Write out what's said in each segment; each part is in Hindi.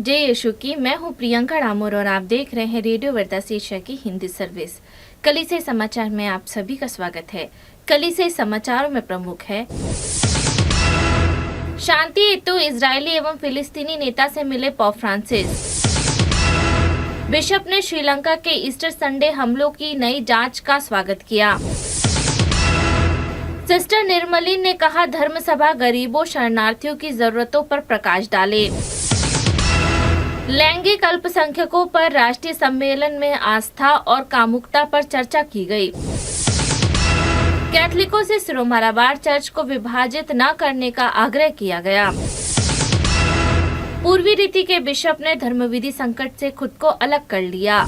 जय यीशु की। मैं हूं प्रियंका डामोर और आप देख रहे हैं रेडियो वर्ता एशिया की हिंदी सर्विस। कलीसिया समाचार में आप सभी का स्वागत है। कलीसिया समाचारों में प्रमुख है, शांति हेतु इजरायली एवं फिलिस्तीनी नेता से मिले पोप फ्रांसिस। बिशप ने श्रीलंका के ईस्टर संडे हमलों की नई जांच का स्वागत किया। सिस्टर निर्मलीन ने कहा, धर्म सभा गरीबों शरणार्थियों की जरूरतों पर प्रकाश डाले। लैंगिक अल्पसंख्यकों पर राष्ट्रीय सम्मेलन में आस्था और कामुकता पर चर्चा की गई। कैथलिकों से सिरोमालाबार चर्च को विभाजित न करने का आग्रह किया गया। पूर्वी रीति के बिशप ने धर्मविधि संकट से खुद को अलग कर लिया।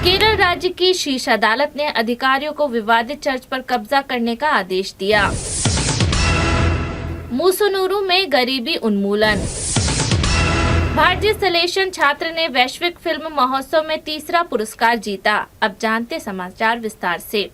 केरल राज्य की शीर्ष अदालत ने अधिकारियों को विवादित चर्च पर कब्जा करने का आदेश दिया। मुसुनुरु में गरीबी उन्मूलन। भारतीय सलेशन छात्र ने वैश्विक फिल्म महोत्सव में तीसरा पुरस्कार जीता। अब जानते समाचार विस्तार से।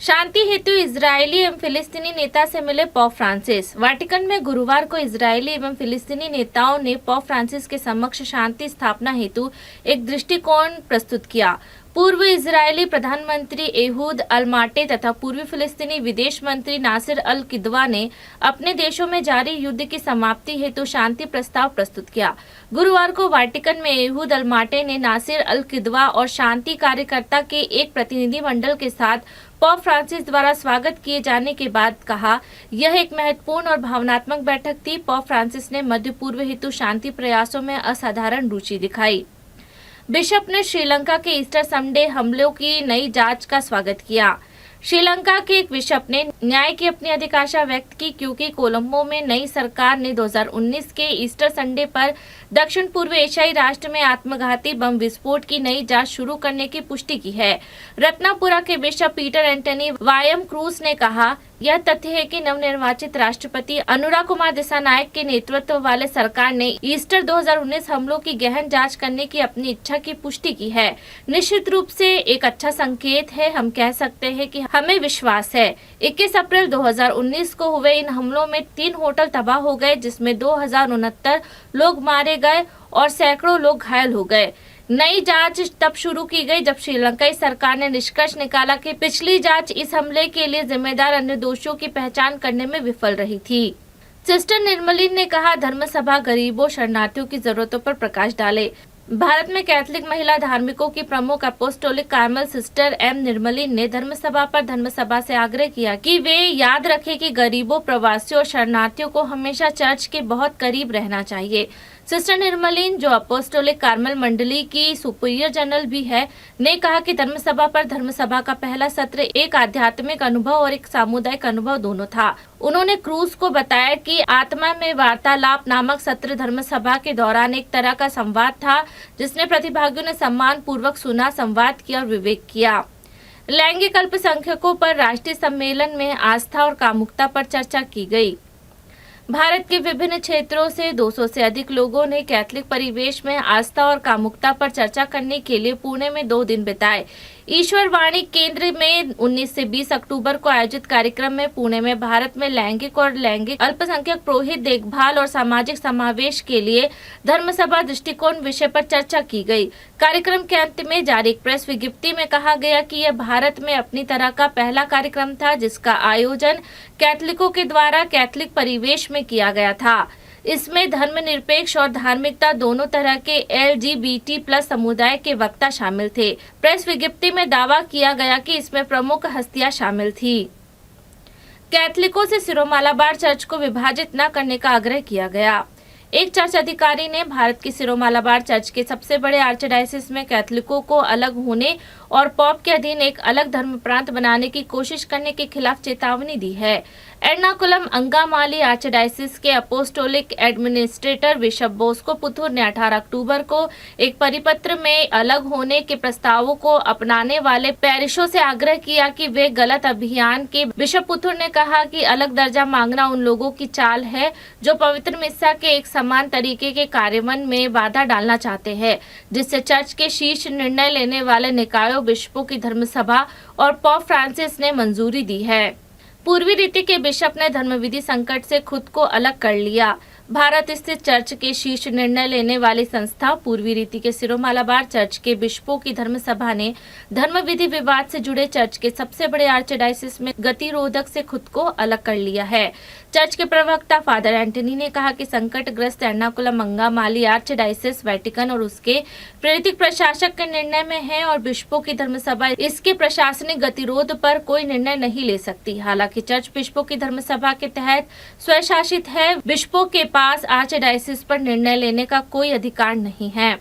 शांति हेतु इजरायली एवं फिलिस्तीनी नेता से मिले पोप फ्रांसिस। वाटिकन में गुरुवार को इजरायली एवं फिलिस्तीनी नेताओं ने पोप फ्रांसिस के समक्ष शांति स्थापना हेतु एक दृष्टिकोण प्रस्तुत किया। पूर्व इजरायली प्रधानमंत्री एहूद अलमाटे तथा पूर्वी फिलिस्तीनी विदेश मंत्री नासिर अल किदवा ने अपने देशों में जारी युद्ध की समाप्ति हेतु शांति प्रस्ताव प्रस्तुत किया। गुरुवार को वाटिकन में एहूद अलमाटे ने नासिर अल किदवा और शांति कार्यकर्ता के एक प्रतिनिधिमंडल के साथ पोप फ्रांसिस द्वारा स्वागत किए जाने के बाद कहा, यह एक महत्वपूर्ण और भावनात्मक बैठक थी। पोप फ्रांसिस ने मध्य पूर्व हेतु शांति प्रयासों में असाधारण रुचि दिखाई। बिशप ने श्रीलंका के ईस्टर संडे हमलों की नई जांच का स्वागत किया। श्रीलंका के एक बिशप ने न्याय की अपनी अधिकांक्षा व्यक्त की, क्योंकि कोलंबो में नई सरकार ने 2019 के ईस्टर संडे पर दक्षिण पूर्व एशियाई राष्ट्र में आत्मघाती बम विस्फोट की नई जांच शुरू करने की पुष्टि की है। रत्नापुरा के बिशप पीटर एंटनी वायम क्रूज ने कहा, यह तथ्य है कि नवनिर्वाचित राष्ट्रपति अनुराग कुमार दिसानायक के नेतृत्व वाले सरकार ने ईस्टर 2019 हमलों की गहन जांच करने की अपनी इच्छा की पुष्टि की है। निश्चित रूप से एक अच्छा संकेत है। हम कह सकते हैं कि हमें विश्वास है। 21 अप्रैल 2019 को हुए इन हमलों में 3 होटल तबाह हो गए, जिसमें 2069 लोग मारे गए और सैकड़ों लोग घायल हो गए। नई जांच तब शुरू की गई जब श्रीलंकाई सरकार ने निष्कर्ष निकाला कि पिछली जांच इस हमले के लिए जिम्मेदार अन्य दोषियों की पहचान करने में विफल रही थी। सिस्टर निर्मलीन ने कहा, धर्म सभा गरीबों शरणार्थियों की जरूरतों पर प्रकाश डाले। भारत में कैथलिक महिला धार्मिकों की प्रमुख अपोस्टोलिक कार्मल सिस्टर एम निर्मलीन ने धर्मसभा पर धर्मसभा से आग्रह किया कि वे याद रखें कि गरीबों, प्रवासियों और शरणार्थियों को हमेशा चर्च के बहुत करीब रहना चाहिए। सिस्टर निर्मलीन, जो अपोस्टोलिक कार्मल मंडली की सुपीरियर जनरल भी है, ने कहा कि धर्मसभा पर धर्मसभा का पहला सत्र एक आध्यात्मिक अनुभव और एक सामुदायिक अनुभव दोनों था। उन्होंने क्रूज को बताया कि आत्मा में वार्तालाप नामक सत्र धर्मसभा के दौरान एक तरह का संवाद था, जिसने प्रतिभागियों ने सम्मान पूर्वक सुना, संवाद किया और विवेक किया। लैंगिक अल्पसंख्यकों पर राष्ट्रीय सम्मेलन में आस्था और कामुकता पर चर्चा की गई। भारत के विभिन्न क्षेत्रों से 200 से अधिक लोगों ने कैथलिक परिवेश में आस्था और कामुकता पर चर्चा करने के लिए पुणे में 2 दिन बिताए। ईश्वर वाणी केंद्र में 19 से 20 अक्टूबर को आयोजित कार्यक्रम में पुणे में भारत में लैंगिक और लैंगिक अल्पसंख्यक पुरोहित देखभाल और सामाजिक समावेश के लिए धर्मसभा दृष्टिकोण विषय पर चर्चा की गई। कार्यक्रम के अंत में जारी एक प्रेस विज्ञप्ति में कहा गया कि यह भारत में अपनी तरह का पहला कार्यक्रम था, जिसका आयोजन कैथलिकों के द्वारा कैथलिक परिवेश में किया गया था। इसमें धर्मनिरपेक्ष और धार्मिकता दोनों तरह के LGBT+ समुदाय के वक्ता शामिल थे। प्रेस विज्ञप्ति में दावा किया गया कि इसमें प्रमुख हस्तियां शामिल थी। कैथलिकों से सिरोमालाबार चर्च को विभाजित न करने का आग्रह किया गया। एक चर्च अधिकारी ने भारत की सिरोमालाबार चर्च के सबसे बड़े आर्चडायसिस में कैथलिकों को अलग होने और पोप के अधीन एक अलग धर्म प्रांत बनाने की कोशिश करने के खिलाफ चेतावनी दी है। एर्नाकुलम अंगामाली आर्चडायसिस के apostolic administrator bishop Bosco Puthur ने 18 अक्टूबर को एक परिपत्र में अलग होने के प्रस्तावों को अपनाने वाले पैरिशों से आग्रह किया कि वे गलत अभियान के। बिशप पुथुर ने कहा कि अलग दर्जा मांगना उन लोगों की चाल है जो पवित्र मिस्सा के एक समान तरीके के कार्यान्वयन में बाधा डालना चाहते हैं, जिससे चर्च के शीर्ष निर्णय लेने वाले निकायों, बिशपों की धर्मसभा और पोप फ्रांसिस ने मंजूरी दी है। पूर्वी रीति के बिशप ने धर्मविधि संकट से खुद को अलग कर लिया। भारत स्थित चर्च के शीर्ष निर्णय लेने वाली संस्था पूर्वी रीति के सिरो मालाबार चर्च के बिशपों की धर्म सभा ने धर्म विधि विवाद से जुड़े चर्च के सबसे बड़े आर्चडायसिस में गतिरोधक से खुद को अलग कर लिया है। चर्च के प्रवक्ता फादर एंटनी ने कहा कि संकटग्रस्त एर्नाकुलम अंगामाली आर्चडायसिस वेटिकन और उसके प्रादेशिक प्रशासक के निर्णय में है और बिशपों की धर्म सभा इसके प्रशासनिक गतिरोध पर कोई निर्णय नहीं ले सकती। हालांकि चर्च बिशपों की धर्म सभा के तहत स्वशासित है। बिशपों के पास आर्चडायसिस पर निर्णय लेने का कोई अधिकार नहीं है।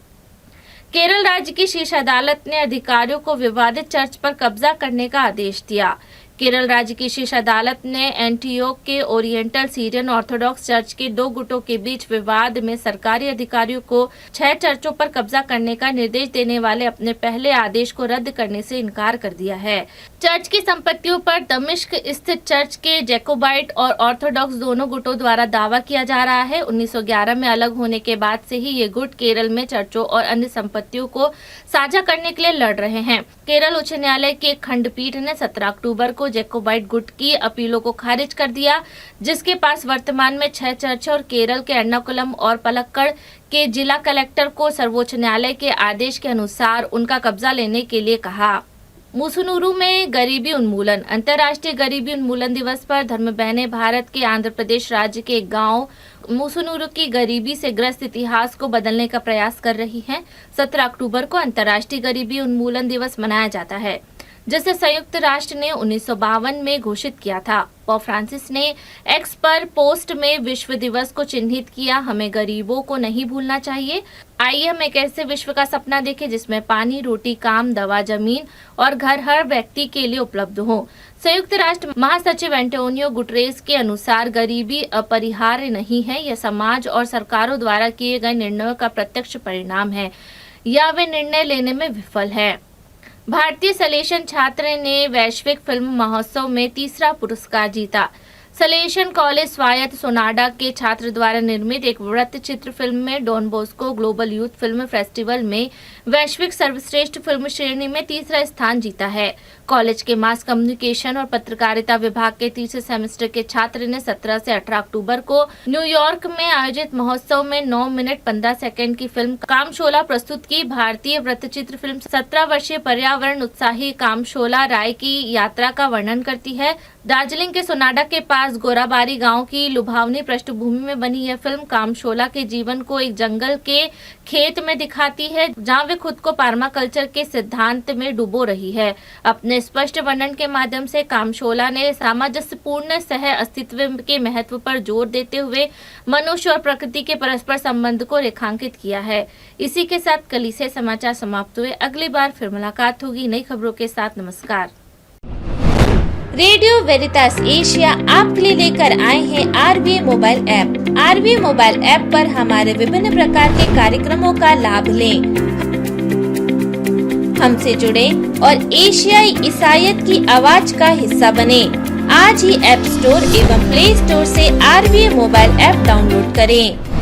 केरल राज्य की शीर्ष अदालत ने अधिकारियों को विवादित चर्च पर कब्जा करने का आदेश दिया। केरल राज्य की शीर्ष अदालत ने एंटीओक के ओरिएंटल सीरियन ऑर्थोडॉक्स चर्च के दो गुटों के बीच विवाद में सरकारी अधिकारियों को 6 चर्चों पर कब्जा करने का निर्देश देने वाले अपने पहले आदेश को रद्द करने से इनकार कर दिया है। चर्च की संपत्तियों पर दमिश्क स्थित चर्च के जैकोबाइट और ऑर्थोडॉक्स दोनों गुटों द्वारा दावा किया जा रहा है। 1911 में अलग होने के बाद से ही ये गुट केरल में चर्चों और अन्य संपत्तियों को साझा करने के लिए लड़ रहे हैं। केरल उच्च न्यायालय की एक खंडपीठ ने 17 अक्टूबर को जैकोबाइट गुट की अपीलों को खारिज कर दिया, जिसके पास वर्तमान में 6 चर्च और केरल के एर्नाकुलम और पलक्कड़ के जिला कलेक्टर को सर्वोच्च न्यायालय के आदेश के अनुसार उनका कब्जा लेने के लिए कहा। मुसुनुरु में गरीबी उन्मूलन। अंतर्राष्ट्रीय गरीबी उन्मूलन दिवस पर धर्म बहनें भारत के आंध्र प्रदेश राज्य के एक गांव मुसुनुरु की गरीबी से ग्रस्त इतिहास को बदलने का प्रयास कर रही हैं। 17 अक्टूबर को अंतर्राष्ट्रीय गरीबी उन्मूलन दिवस मनाया जाता है, जिसे संयुक्त राष्ट्र ने 1952 में घोषित किया था। पोप फ्रांसिस ने एक्स पर पोस्ट में विश्व दिवस को चिन्हित किया। हमें गरीबों को नहीं भूलना चाहिए। आइए हम एक ऐसे विश्व का सपना देखें जिसमें पानी, रोटी, काम, दवा, जमीन और घर हर व्यक्ति के लिए उपलब्ध हो। संयुक्त राष्ट्र महासचिव एंटोनियो गुटरेस के अनुसार गरीबी अपरिहार्य नहीं है, यह समाज और सरकारों द्वारा किए गए निर्णयों का प्रत्यक्ष परिणाम है या वे निर्णय लेने में विफल है। भारतीय सलेशन छात्र ने वैश्विक फिल्म महोत्सव में तीसरा पुरस्कार जीता। सलेशन कॉलेज स्वायत्त सोनाडा के छात्र द्वारा निर्मित एक वृत्त चित्र फिल्म में Don Bosco global youth film festival में वैश्विक सर्वश्रेष्ठ फिल्म श्रेणी में तीसरा स्थान जीता है। कॉलेज के मास कम्युनिकेशन और पत्रकारिता विभाग के तीसरे सेमेस्टर के छात्र ने 17 से 18 अक्टूबर को न्यूयॉर्क में आयोजित महोत्सव में 9 मिनट 15 सेकंड की फिल्म कामशोला प्रस्तुत की। भारतीय वृत्तचित्र फिल्म 17 वर्षीय पर्यावरण उत्साही कामशोला राय की यात्रा का वर्णन करती है। दार्जिलिंग के सोनाडा के पास गोराबारी गांव की लुभावनी पृष्ठभूमि में बनी यह फिल्म कामशोला के जीवन को एक जंगल के खेत में दिखाती है, जहां वे खुद को पार्माकल्चर के सिद्धांत में डुबो रही है। अपने स्पष्ट वर्णन के माध्यम से कामशोला ने सामंजस्यपूर्ण सह अस्तित्व के महत्व पर जोर देते हुए मनुष्य और प्रकृति के परस्पर संबंध को रेखांकित किया है। इसी के साथ कल से समाचार समाप्त हुए। अगली बार फिर मुलाकात होगी नई खबरों के साथ। नमस्कार। रेडियो वेरितास एशिया आपके लिए लेकर आए हैं RVA mobile app. RVA mobile app पर हमारे विभिन्न प्रकार के कार्यक्रमों का लाभ लें, हमसे जुड़े और एशियाई ईसाईयत की आवाज का हिस्सा बने। आज ही ऐप स्टोर एवं प्ले स्टोर से RVA मोबाइल ऐप डाउनलोड करें।